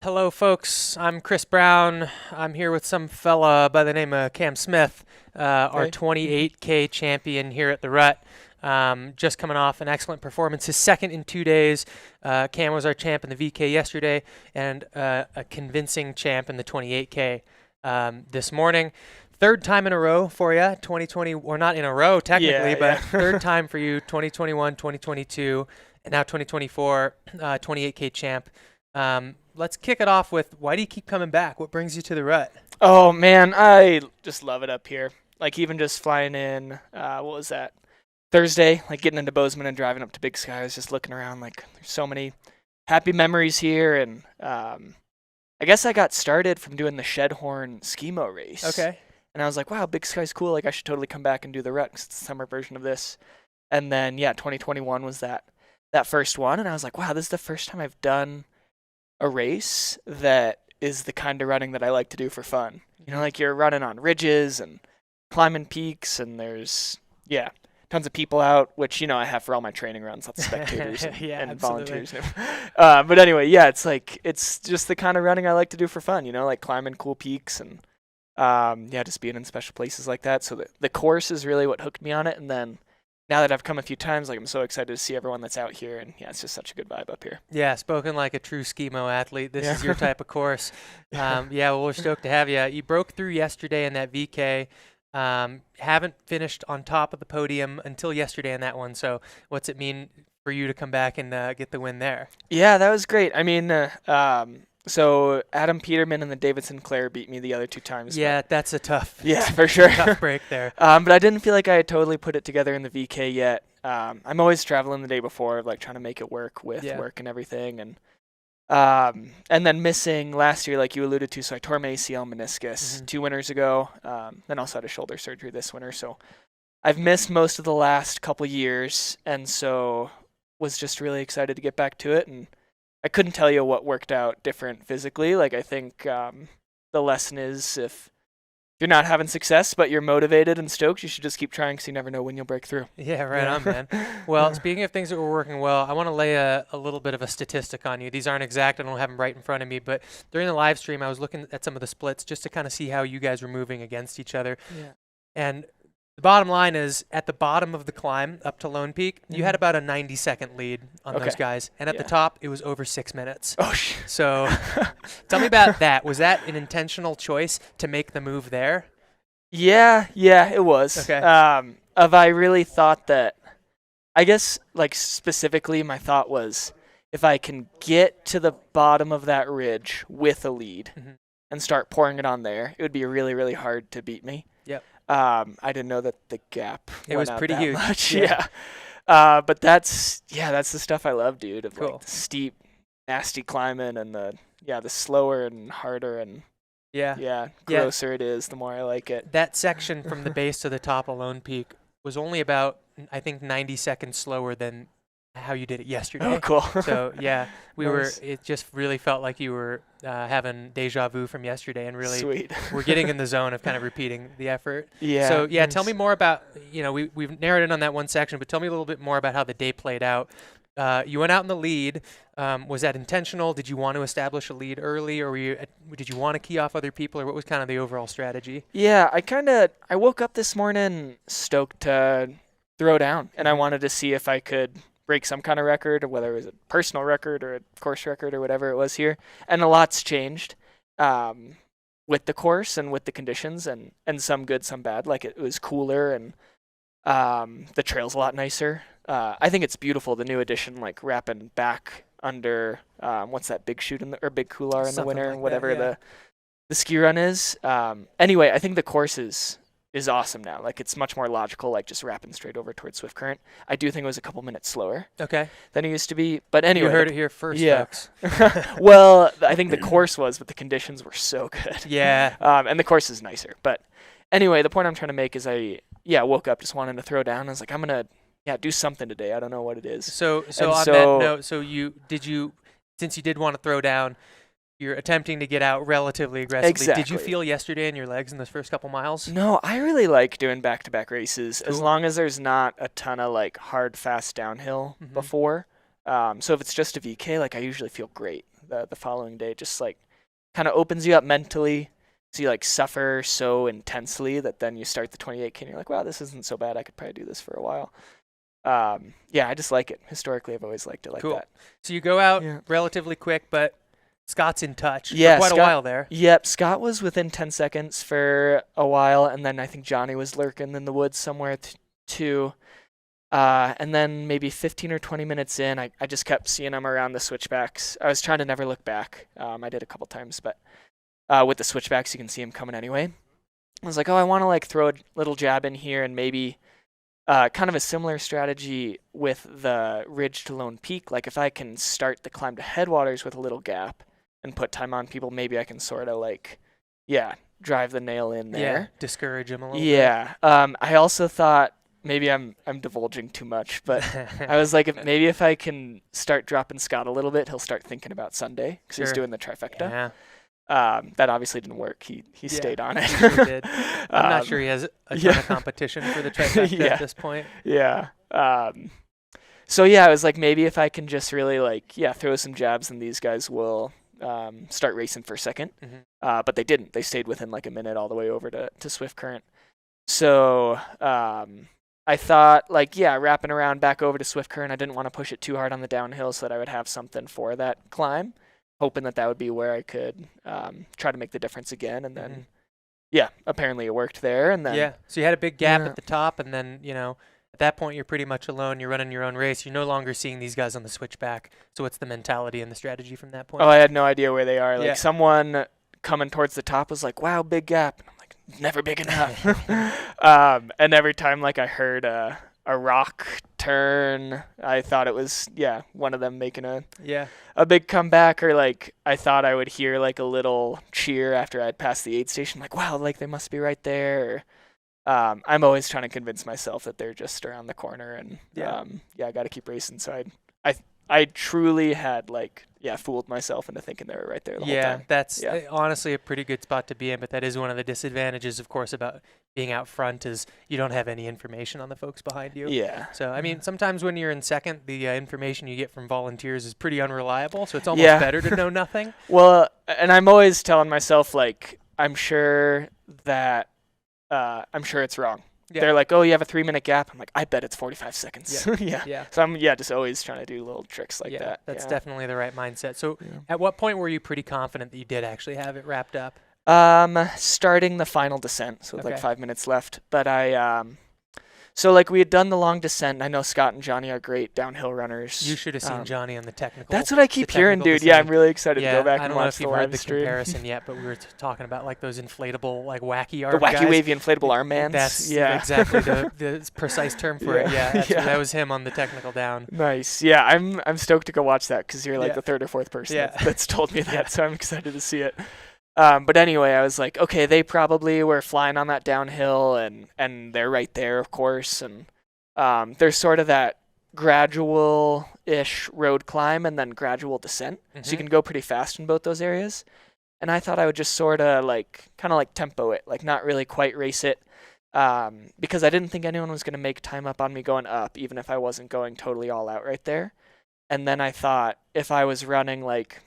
Hello, folks. I'm Chris Brown. I'm here with some fella by the name of Cam Smith, our Hey. 28K champion here at the Rut. Just coming off an excellent performance, his second in 2 days. Cam was our champ in the VK yesterday, and a convincing champ in the 28K this morning. Third time in a row for you, 2020, or not in a row technically, Yeah, but yeah. third time for you, 2021, 2022, and now 2024, 28K champ. Let's kick it off with why do you keep coming back? What brings you to the Rut? Oh man, I just love it up here. Like even just flying in, what was that? Thursday, like getting into Bozeman and driving up to Big Sky, I was just looking around like there's so many happy memories here and I guess I got started from doing the Shedhorn Skimo race. Okay. And I was like, wow, Big Sky's cool. Like I should totally come back and do the rut 'cause it's the summer version of this. And then yeah, 2021 was that first one and I was like, wow, this is the first time I've done a race that is the kind of running that I like to do for fun. You know, like you're running on ridges and climbing peaks, and there's, yeah, tons of people out, which, I have for all my training runs, lots of spectators and, Yeah, and absolutely. volunteers. But anyway, yeah, it's just the kind of running I like to do for fun, like climbing cool peaks and, yeah, just being in special places like that. So the course is really what hooked me on it. And then now that I've come a few times, like I'm so excited to see everyone that's out here. And yeah, it's just such a good vibe up here. Yeah, spoken like a true skimo athlete. This Yeah. is your type of course. Yeah. Yeah, well, we're stoked to have you. You broke through yesterday in that VK. Haven't finished on top of the podium until yesterday in that one. So, what's it mean for you to come back and get the win there? Yeah, that was great. I mean, so Adam Peterman and the David Sinclair beat me the other two times, but Yeah, that's a tough, yeah, for sure. tough break there. But I didn't feel like I had totally put it together in the VK yet. I'm always traveling the day before, like trying to make it work with Yeah. work and everything, and then missing last year, like you alluded to. So I tore my ACL meniscus Hmm. 2 winters ago. Then also had a shoulder surgery this winter, so I've missed most of the last couple years, and so was just really excited to get back to it. And I couldn't tell you what worked out different physically. Like I think the lesson is if you're not having success but you're motivated and stoked, you should just keep trying because you never know when you'll break through. Yeah, right on, Yeah. man. Well, speaking of things that were working well, I want to lay a little bit of a statistic on you. These aren't exact, I don't have them right in front of me, but during the live stream, I was looking at some of the splits just to kind of see how you guys were moving against each other. Yeah. And the bottom line is at the bottom of the climb up to Lone Peak, you had Mhm. about a 90-second lead on those Okay. guys. And at the Yeah. top, it was over 6 minutes. Oh, So tell me about that. Was that an intentional choice to make the move there? yeah, it was. Okay. Of I really thought that, I guess, like specifically, my thought was if I can get to the bottom of that ridge with a lead Mhm. and start pouring it on there, it would be really, really hard to beat me. Yep. I didn't know that the gap It went was out pretty that huge. much. Yeah. Yeah. But that's the stuff I love, dude. Of Cool. like the steep, nasty climbing and the slower and harder and Yeah. yeah, Yeah. grosser it is, the more I like it. That section from the base to the top of Lone Peak was only about, I think, 90 seconds slower than how you did it Oh, yesterday. cool. So yeah, Nice. it just really felt like you were having deja vu from yesterday, and really Sweet. we're getting in the zone of kind of repeating the effort. Yeah. So yeah, tell me nice. more about, we've narrowed in on that one section, but tell me a little bit more about how the day played out. You went out in the lead. Was that intentional? Did you want to establish a lead early, or did you want to key off other people, or what was kind of the overall strategy? Yeah, I woke up this morning stoked to throw down, and I Mhm. wanted to see if I could break some kind of record, or whether it was a personal record or a course record or whatever it was here. And a lot's changed with the course and with the conditions, and some good, some bad. Like it was cooler, and the trail's a lot nicer. I think it's beautiful, the new addition, like wrapping back under what's that big chute or big couloir in the Something winter, like that, whatever yeah. the ski run is. Anyway, I think the course is awesome now. Like it's much more logical, like just wrapping straight over towards Swift Current. I do think it was a couple minutes slower Okay. than it used to be, but You anyway. heard it here first, Yeah. folks. Well, I think the course was, but the conditions were so good. Yeah. And the course is nicer. But anyway, the point I'm trying to make is woke up just wanting to throw down. I was like, I'm gonna do something today. I don't know what it is. So And on that so note, since you did want to throw down, you're attempting to get out relatively aggressively. Did you exactly. feel yesterday in your legs in those first couple miles? No, I really like doing back-to-back races as Cool. long as there's not a ton of like hard, fast downhill Mhm. before. So if it's just a VK, like I usually feel great. the following day. Just like kind of opens you up mentally. So you like suffer so intensely that then you start the 28K and you're like, wow, this isn't so bad. I could probably do this for a while. Yeah, I just like it. Historically, I've always liked it like Cool. that. So you go out Yeah. relatively quick, but Scott's in touch Yeah, for quite Scott- a while there. Yep, Scott was within 10 seconds for a while, and then I think Johnny was lurking in the woods somewhere too. And then maybe 15 or 20 minutes in, I just kept seeing him around the switchbacks. I was trying to never look back. I did a couple times, but with the switchbacks, you can see him coming anyway. I was like, oh, I want to like throw a little jab in here and maybe kind of a similar strategy with the Ridge to Lone Peak. Like if I can start the climb to headwaters with a little gap and put time on people, maybe I can sort of like, drive the nail in Yeah, there. discourage him a little Yeah. I also thought maybe I'm divulging too much, but bit. I was like, if I can start dropping Scott a little bit, he'll start thinking about Sunday because he's Sure. doing the trifecta. Yeah, That obviously didn't work. He Yeah, stayed on it. he sure did. I'm not sure he has a ton yeah. of competition for the trifecta Yeah. at this point. Yeah. So yeah, I was like, maybe if I can just really like, throw some jabs and these guys will start racing for second. Mhm. But they didn't. They stayed within like a minute all the way over to Swift Current. So I thought like, wrapping around back over to Swift Current, I didn't want to push it too hard on the downhill so that I would have something for that climb, hoping that would be where I could try to make the difference again. And then, apparently it worked there. And then, Yeah, so you had a big gap Yeah. at the top, and then, at that point, you're pretty much alone. You're running your own race. You're no longer seeing these guys on the switchback. So what's the mentality and the strategy from that point? oh, I had no idea where they are. Like Yeah. someone coming towards the top was like, wow, big gap. And I'm like, never big enough. And every time like I heard a rock turn, I thought it was, one of them making Yeah. a big comeback, or like I thought I would hear like a little cheer after I'd passed the aid station. Like, wow, like they must be right there. I'm always trying to convince myself that they're just around the corner, and Yeah. I got to keep racing. So I truly had like fooled myself into thinking they were right there the whole Yeah, time. that's Yeah. honestly a pretty good spot to be in, but that is one of the disadvantages, of course, about being out front is you don't have any information on the folks behind you. Yeah. So, I mean, sometimes when you're in second, the information you get from volunteers is pretty unreliable, so it's almost Yeah. better to know nothing. Well, and I'm always telling myself like I'm sure it's wrong. Yeah. They're like, oh, you have a 3-minute gap. I'm like, I bet it's 45 seconds. Yeah. Yeah. So I'm just always trying to do little tricks like Yeah, that. that's yeah. definitely the right mindset. So, Yeah. at what point were you pretty confident that you did actually have it wrapped up? Starting the final descent, so with like Okay. 5 minutes left. But so like we had done the long descent. And I know Scott and Johnny are great downhill runners. You should have seen Um, Johnny on the technical. That's what I keep the hearing, technical dude. Yeah, I'm descent. really excited Yeah, to go back I and don't know watch if the you've heard live the stream. comparison yet, but we were talking about like those inflatable, like wacky The arm wacky guys. wavy inflatable armbands. That's yeah. exactly the precise term for it. Yeah. Yeah, Yeah. that was him on the technical down. Nice. Yeah, I'm stoked to go watch that because you're like Yeah. the third or fourth person Yeah. that's told me that, Yeah. so I'm excited to see it. But anyway, I was like, okay, they probably were flying on that downhill, and they're right there, of course. And there's sort of that gradual-ish road climb and then gradual descent, so you Mhm. can go pretty fast in both those areas. And I thought I would just sort of like, kind of like tempo it, like not really quite race it, because I didn't think anyone was going to make time up on me going up, even if I wasn't going totally all out right there. And then I thought if I was running like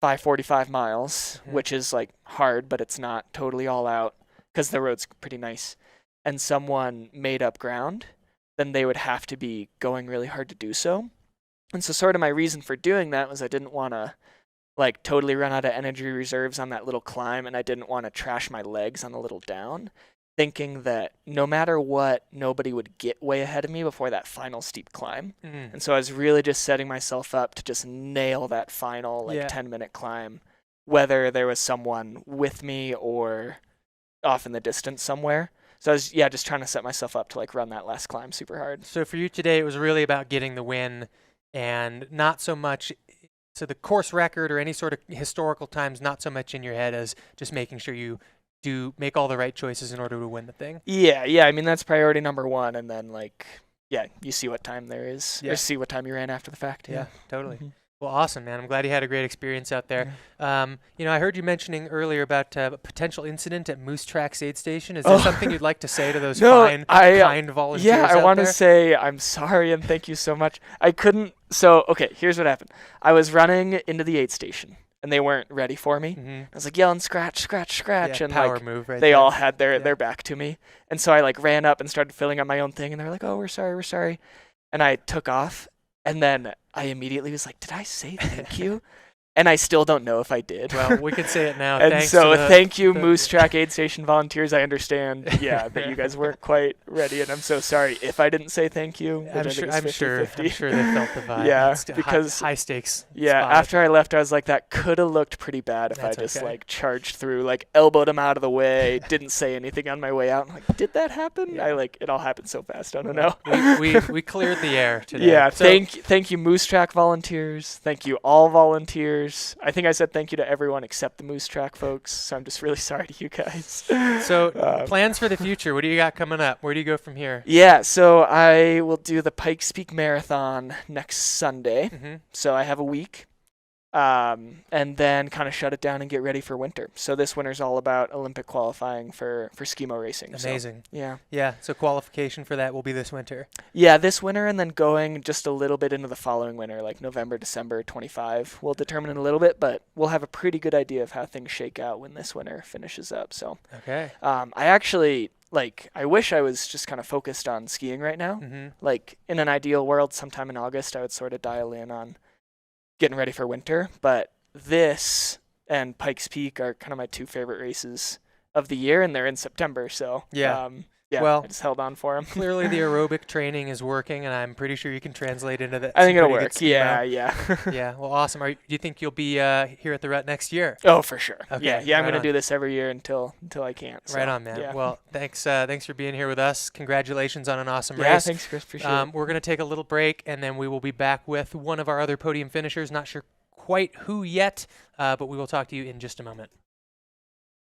5:45 miles, Mhm. which is like hard, but it's not totally all out because the road's pretty nice, and someone made up ground, then they would have to be going really hard to do so. And so sort of my reason for doing that was I didn't want to like totally run out of energy reserves on that little climb, and I didn't want to trash my legs on the little down, thinking that no matter what, nobody would get way ahead of me before that final steep climb. Mhm. And so I was really just setting myself up to just nail that final like Yeah. 10-minute climb, whether there was someone with me or off in the distance somewhere. So I was just trying to set myself up to like run that last climb super hard. So for you today, it was really about getting the win, and not so much. So the course record or any sort of historical times, not so much in your head as just making sure you do make all the right choices in order to win the thing. Yeah, I mean that's priority number one, and then like you see what time there is, Yeah. or see what time you ran after the fact. Yeah, totally. Mhm. Well, awesome, man. I'm glad you had a great experience out there. I heard you mentioning earlier about a potential incident at Moose Track's aid station. Is there something you'd like to say to those kind volunteers Yeah, I out want to there? say I'm sorry and thank you so much. I couldn't. So, okay, here's what happened. I was running into the aid station, and they weren't ready for me. Mm-hmm. I was like yelling, scratch, scratch, scratch, Yeah, and power like move right they there. all had Yeah. their back to me. And so I like ran up and started filling out my own thing, and they were like, "Oh, we're sorry, we're sorry," and I took off, and then I immediately was like, "Did I say thank you?" And I still don't know if I did. Well, we can say it now. And Thanks so to the, thank you, the- Moose Track Aid Station volunteers. I understand, yeah, that you guys weren't quite ready, and I'm so sorry if I didn't say thank you. Which I think is I'm sure 50-50. they felt the vibe. Yeah, It's because- high stakes. Yeah, spot. after I left, I was like, that could have looked pretty bad if That's I just okay. like charged through, like elbowed him out of the way, didn't say anything on my way out. I'm like, did that happen? Yeah. It all happened so fast. I don't know. we cleared the air today. Yeah, So, thank you, Moose Track volunteers. Thank you, all volunteers. I think I said thank you to everyone except the Moose Track folks. So I'm just really sorry to you guys. So Um, plans for the future. What do you got coming up? Where do you go from here? Yeah, so I will do the Pikes Peak Marathon next Sunday. Mm-hmm. So I have a week. And then kind of shut it down and get ready for winter. So this winter's all about Olympic qualifying for skimo racing. So, Amazing. yeah. Yeah. So qualification for that will be this winter. Yeah, this winter and then going just a little bit into the following winter, like November, December 25. We'll determine it a little bit, but we'll have a pretty good idea of how things shake out when this winter finishes up. So Okay. I actually, I wish I was just kind of focused on skiing right now. Mm-hmm. Like, in an ideal world, sometime in August, I would sort of dial in on getting ready for winter. But this and Pikes Peak are kind of my two favorite races of the year, and they're in September. So, Yeah. yeah, Well, I just held on for them. Clearly, the aerobic training is working, and I'm pretty sure you can translate into that. I think some it'll pretty work. good skimo. Yeah. Yeah. Well, awesome. Do you think you'll be here at the Rut next year? Oh, for sure. Okay, Yeah, I'm right gonna on. do this every year until I can't. So, Right on, man. Yeah. Well, thanks for being here with us. Congratulations on an awesome Yeah, race. thanks, Chris. Appreciate it. We're going to take a little break, and then we will be back with one of our other podium finishers. Not sure quite who yet, but we will talk to you in just a moment.